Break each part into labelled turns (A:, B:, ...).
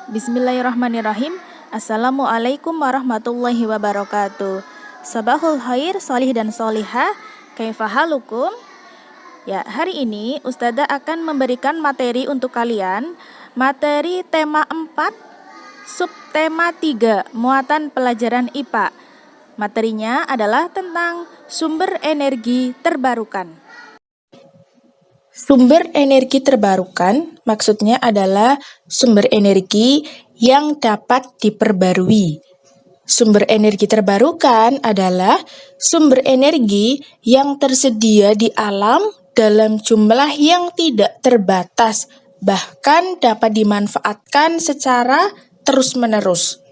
A: Bismillahirrahmanirrahim. Assalamualaikum warahmatullahi wabarakatuh. Sabahul khair, solih dan solihah. Kaifa halukum? Ya, hari ini Ustazah akan memberikan materi untuk kalian. Materi tema 4, subtema 3, muatan pelajaran IPA. Materinya adalah tentang sumber energi terbarukan. Sumber energi terbarukan maksudnya adalah sumber energi yang dapat diperbarui. Sumber energi terbarukan adalah sumber energi yang tersedia di alam dalam jumlah yang tidak terbatas, bahkan dapat dimanfaatkan secara terus-menerus.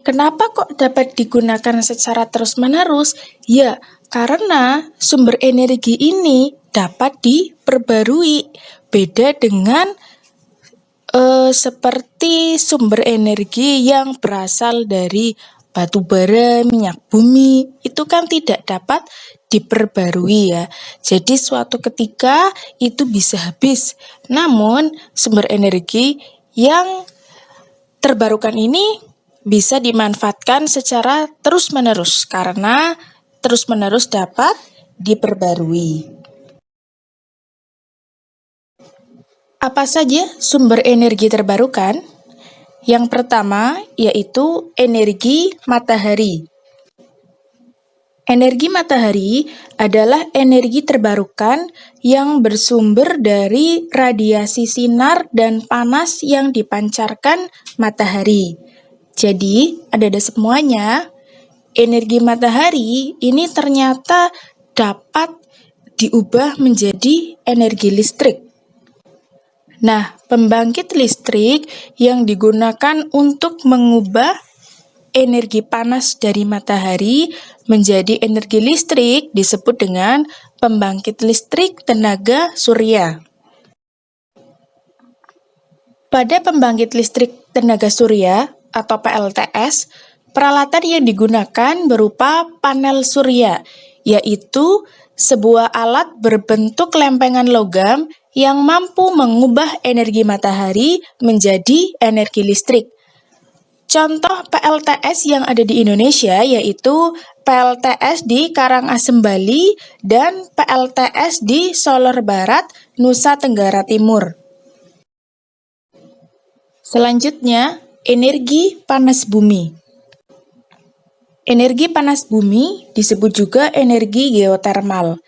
A: Kenapa kok dapat digunakan secara terus-menerus? Ya, karena sumber energi ini dapat diperbarui. Beda dengan seperti sumber energi yang berasal dari batu bara, minyak bumi, itu kan tidak dapat diperbarui ya. Jadi suatu ketika itu bisa habis. Namun sumber energi yang terbarukan ini bisa dimanfaatkan secara terus-menerus karena terus-menerus dapat diperbarui. Apa saja sumber energi terbarukan? Yang pertama yaitu energi matahari. Energi matahari adalah energi terbarukan yang bersumber dari radiasi sinar dan panas yang dipancarkan matahari. Jadi, ada semuanya. Energi matahari ini ternyata dapat diubah menjadi energi listrik. Nah, pembangkit listrik yang digunakan untuk mengubah energi panas dari matahari menjadi energi listrik disebut dengan pembangkit listrik tenaga surya. Pada pembangkit listrik tenaga surya atau PLTS, peralatan yang digunakan berupa panel surya, yaitu sebuah alat berbentuk lempengan logam yang mampu mengubah energi matahari menjadi energi listrik. Contoh PLTS yang ada di Indonesia yaitu PLTS di Karangasem, Bali, dan PLTS di Solor Barat, Nusa Tenggara Timur. Selanjutnya, energi panas bumi. Energi panas bumi disebut juga energi geotermal.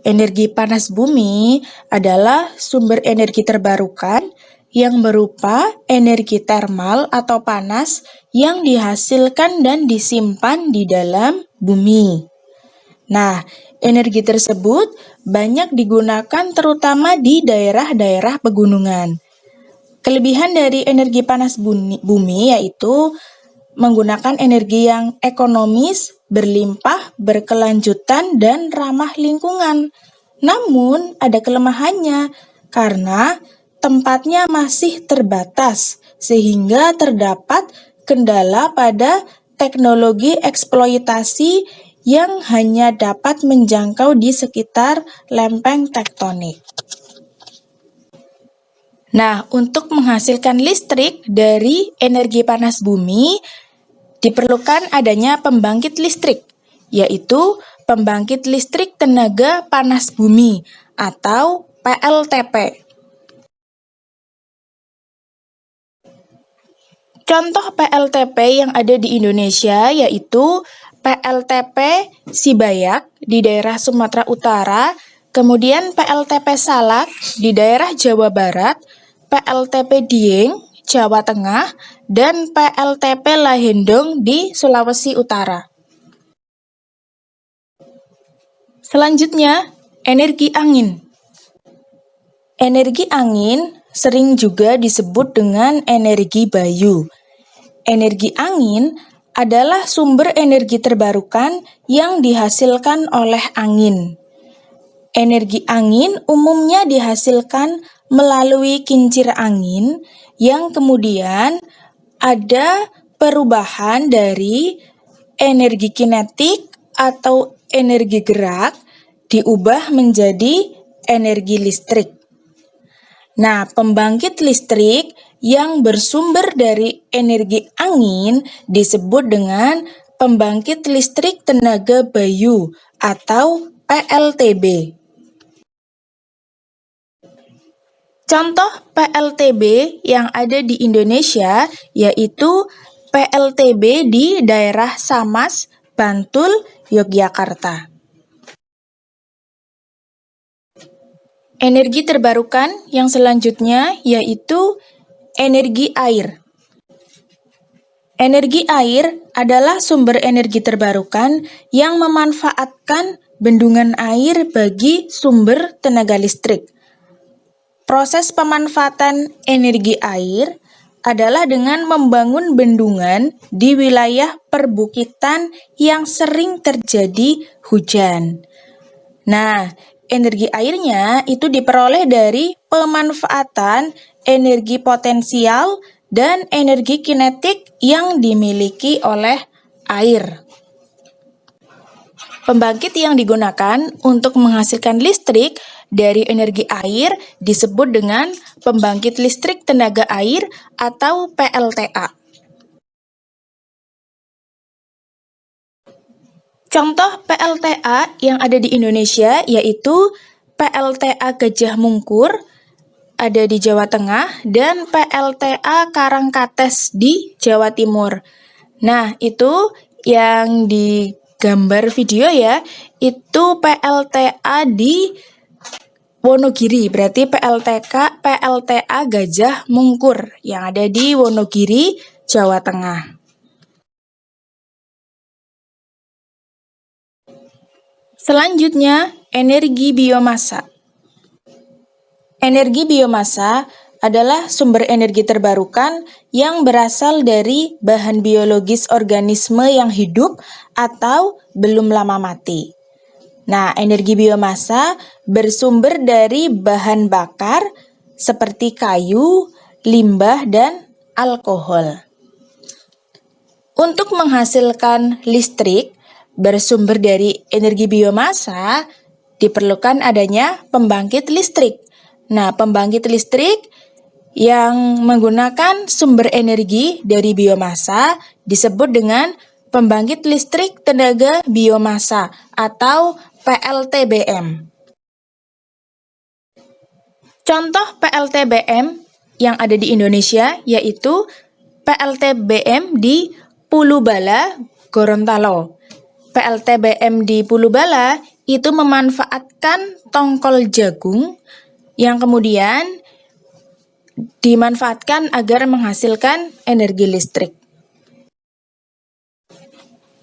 A: Energi panas bumi adalah sumber energi terbarukan yang berupa energi termal atau panas yang dihasilkan dan disimpan di dalam bumi. Nah, energi tersebut banyak digunakan terutama di daerah-daerah pegunungan. Kelebihan dari energi panas bumi yaitu menggunakan energi yang ekonomis, berlimpah, berkelanjutan, dan ramah lingkungan. Namun, ada kelemahannya karena tempatnya masih terbatas, sehingga terdapat kendala pada teknologi eksploitasi yang hanya dapat menjangkau di sekitar lempeng tektonik. Nah, untuk menghasilkan listrik dari energi panas bumi, diperlukan adanya pembangkit listrik, yaitu pembangkit listrik tenaga panas bumi atau PLTP. Contoh PLTP yang ada di Indonesia yaitu PLTP Sibayak di daerah Sumatera Utara, kemudian PLTP Salak di daerah Jawa Barat, PLTP Dieng, Jawa Tengah, dan PLTP Lahendong di Sulawesi Utara. Selanjutnya, energi angin. Energi angin sering juga disebut dengan energi bayu. Energi angin adalah sumber energi terbarukan yang dihasilkan oleh angin. Energi angin umumnya dihasilkan melalui kincir angin yang kemudian ada perubahan dari energi kinetik atau energi gerak diubah menjadi energi listrik. Nah, pembangkit listrik yang bersumber dari energi angin disebut dengan pembangkit listrik tenaga bayu atau PLTB. Contoh PLTB yang ada di Indonesia yaitu PLTB di daerah Samas, Bantul, Yogyakarta. Energi terbarukan yang selanjutnya yaitu energi air. Energi air adalah sumber energi terbarukan yang memanfaatkan bendungan air bagi sumber tenaga listrik. Proses pemanfaatan energi air adalah dengan membangun bendungan di wilayah perbukitan yang sering terjadi hujan. Nah, energi airnya itu diperoleh dari pemanfaatan energi potensial dan energi kinetik yang dimiliki oleh air. Pembangkit yang digunakan untuk menghasilkan listrik dari energi air disebut dengan pembangkit listrik tenaga air atau PLTA. Contoh PLTA yang ada di Indonesia yaitu PLTA Gajah Mungkur ada di Jawa Tengah dan PLTA Karangkates di Jawa Timur. Nah, itu yang di gambar video ya, itu PLTA di Wonogiri, berarti PLTA Gajah Mungkur yang ada di Wonogiri, Jawa Tengah. Selanjutnya, energi biomasa. Energi biomasa adalah sumber energi terbarukan yang berasal dari bahan biologis organisme yang hidup atau belum lama mati. Nah, energi biomasa bersumber dari bahan bakar seperti kayu, limbah, dan alkohol. Untuk menghasilkan listrik bersumber dari energi biomasa, diperlukan adanya pembangkit listrik. Nah, pembangkit listrik yang menggunakan sumber energi dari biomasa disebut dengan pembangkit listrik tenaga biomasa atau PLTBM. Contoh PLTBM yang ada di Indonesia yaitu PLTBM di Pulubala, Gorontalo. PLTBM di Pulubala itu memanfaatkan tongkol jagung yang kemudian dimanfaatkan agar menghasilkan energi listrik.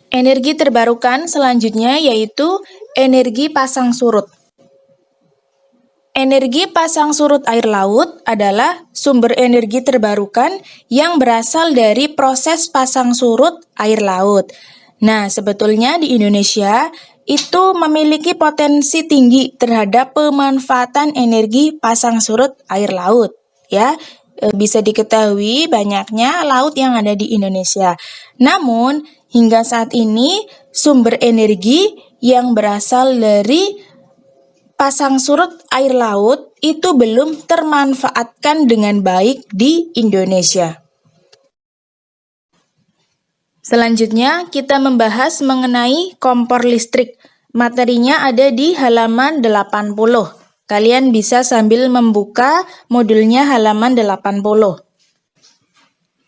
A: Energi terbarukan selanjutnya yaitu energi pasang surut. Energi pasang surut air laut adalah sumber energi terbarukan yang berasal dari proses pasang surut air laut. Nah, sebetulnya di Indonesia itu memiliki potensi tinggi terhadap pemanfaatan energi pasang surut air laut. Ya, bisa diketahui banyaknya laut yang ada di Indonesia. Namun, hingga saat ini sumber energi yang berasal dari pasang surut air laut itu belum termanfaatkan dengan baik di Indonesia. Selanjutnya, kita membahas mengenai kompor listrik. Materinya ada di halaman 80. Kalian bisa sambil membuka modulnya halaman 80.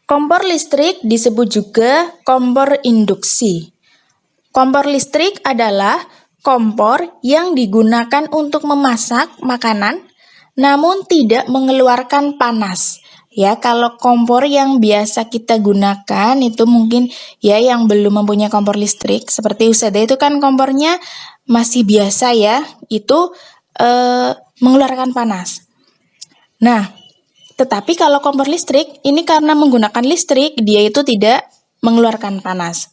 A: Kompor listrik disebut juga kompor induksi. Kompor listrik adalah kompor yang digunakan untuk memasak makanan, namun tidak mengeluarkan panas. Ya, kalau kompor yang biasa kita gunakan itu mungkin ya yang belum mempunyai kompor listrik seperti Usada itu kan kompornya masih biasa ya, itu mengeluarkan panas. Nah, tetapi kalau kompor listrik ini karena menggunakan listrik dia itu tidak mengeluarkan panas.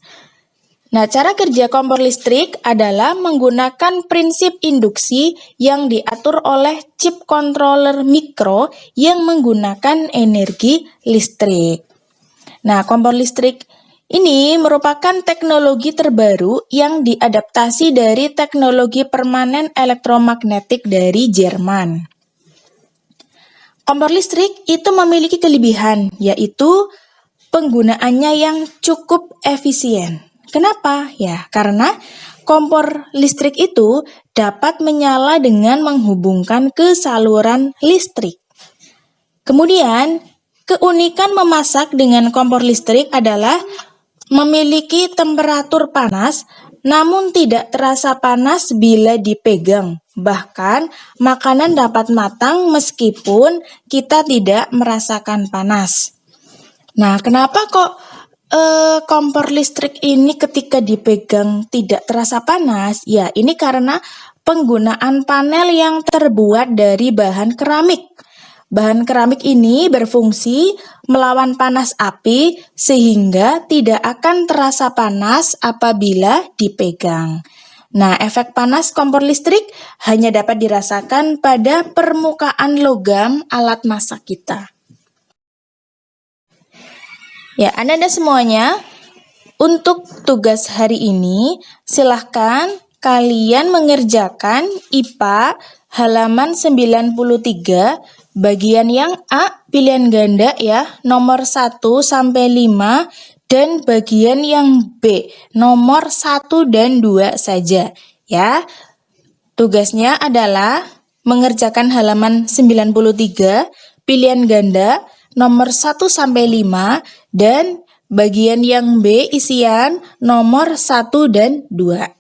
A: Nah, cara kerja kompor listrik adalah menggunakan prinsip induksi yang diatur oleh chip controller mikro yang menggunakan energi listrik. Nah, kompor listrik ini merupakan teknologi terbaru yang diadaptasi dari teknologi permanen elektromagnetik dari Jerman. Kompor listrik itu memiliki kelebihan, yaitu penggunaannya yang cukup efisien. Kenapa? Ya, karena kompor listrik itu dapat menyala dengan menghubungkan ke saluran listrik. Kemudian, keunikan memasak dengan kompor listrik adalah memiliki temperatur panas, namun tidak terasa panas bila dipegang. Bahkan, makanan dapat matang meskipun kita tidak merasakan panas. Nah, kenapa kok kompor listrik ini ketika dipegang tidak terasa panas? Ya, ini karena penggunaan panel yang terbuat dari bahan keramik. Bahan keramik ini berfungsi melawan panas api sehingga tidak akan terasa panas apabila dipegang. Nah, efek panas kompor listrik hanya dapat dirasakan pada permukaan logam alat masak kita. Ya, Anda semuanya, untuk tugas hari ini, silahkan kalian mengerjakan IPA halaman 93, bagian yang A, pilihan ganda ya, nomor 1 sampai 5, dan bagian yang B, nomor 1 dan 2 saja. Ya, tugasnya adalah mengerjakan halaman 93, pilihan ganda, nomor 1 sampai 5, dan bagian yang B isian nomor 1 dan 2.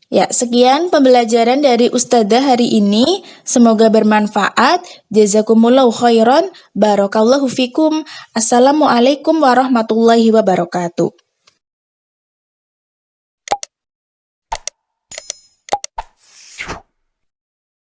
A: Ya, sekian pembelajaran dari Ustadzah hari ini. Semoga bermanfaat. Jazakumullahu khairan. Barakallahu fikum. Assalamualaikum warahmatullahi wabarakatuh.